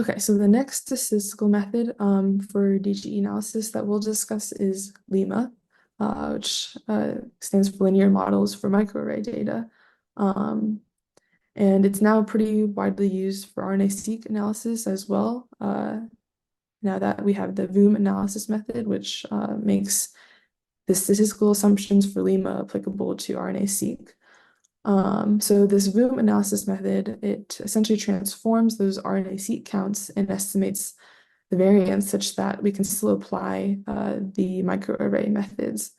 Okay, so the next statistical method for DGE analysis that we'll discuss is limma, which stands for linear models for microarray data. Um, and it's now pretty widely used for RNA-seq analysis as well. Now that we have the VUM analysis method, which makes the statistical assumptions for limma applicable to RNA-seq. So this VUM analysis method, it essentially transforms those RNA-seq counts and estimates the variance such that we can still apply the microarray methods.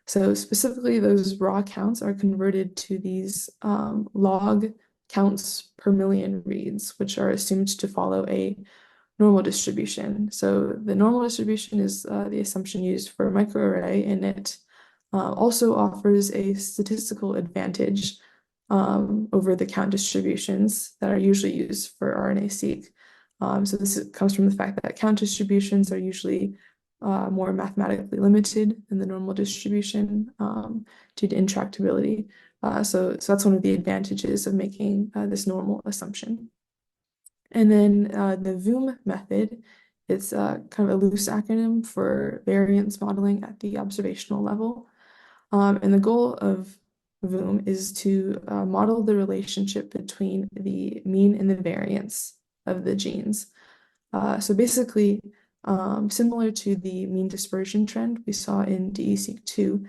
So specifically, those raw counts are converted to these log counts per million reads, which are assumed to follow a normal distribution. So the normal distribution is the assumption used for a microarray, and it also offers a statistical advantage over the count distributions that are usually used for RNA-seq. So this comes from the fact that count distributions are usually more mathematically limited than the normal distribution due to intractability. So that's one of the advantages of making this normal assumption. And then the VUM method, it's kind of a loose acronym for variance modeling at the observational level. And the goal of VUM is to model the relationship between the mean and the variance of the genes. So basically, similar to the mean dispersion trend we saw in DESeq2,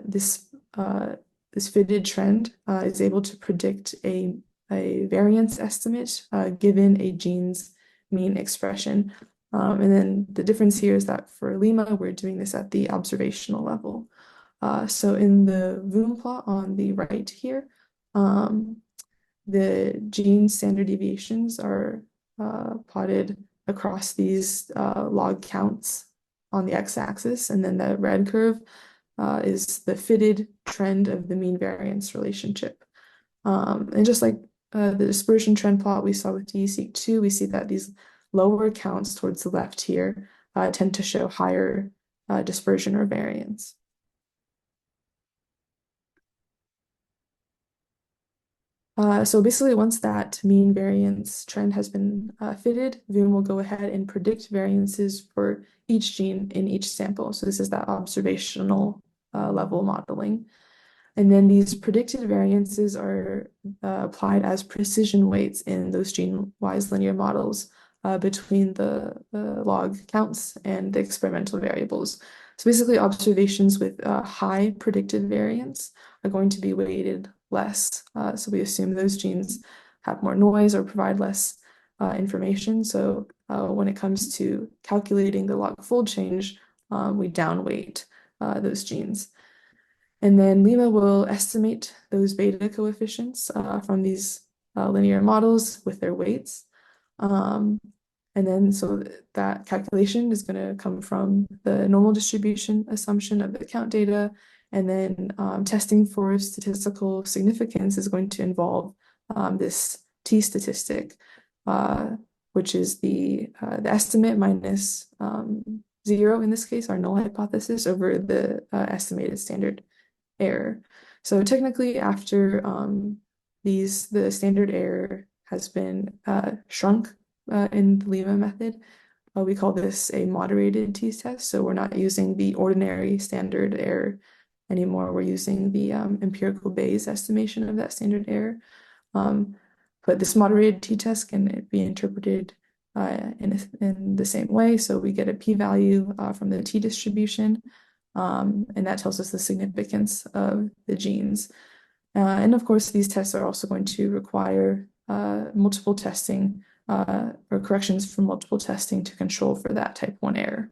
this fitted trend is able to predict a variance estimate given a gene's mean expression. And then the difference here is that for limma, we're doing this at the observational level. So in the VUM plot on the right here, the gene standard deviations are plotted across these log counts on the x-axis, and then the red curve is the fitted trend of the mean variance relationship. And just like the dispersion trend plot we saw with DESeq2, we see that these lower counts towards the left here tend to show higher dispersion or variance. So basically, once that mean variance trend has been fitted, VUM will go ahead and predict variances for each gene in each sample. So this is that observational level modeling. And then these predicted variances are applied as precision weights in those gene-wise linear models between the log counts and the experimental variables. So basically, observations with high predicted variance are going to be weighted less. So we assume those genes have more noise or provide less information. So when it comes to calculating the log fold change, we downweight those genes. And then limma will estimate those beta coefficients from these linear models with their weights. And then so that calculation is going to come from the normal distribution assumption of the count data. And then testing for statistical significance is going to involve this t statistic, which is the estimate minus 0 in this case, our null hypothesis, over the estimated standard error. So technically, after the standard error has been shrunk in the limma method, we call this a moderated t-test. So we're not using the ordinary standard error anymore. We're using the empirical Bayes estimation of that standard error. But this moderated t-test can be interpreted in the same way. So we get a p-value from the t-distribution, and that tells us the significance of the genes. And of course, these tests are also going to require multiple testing or corrections from multiple testing to control for that type 1 error.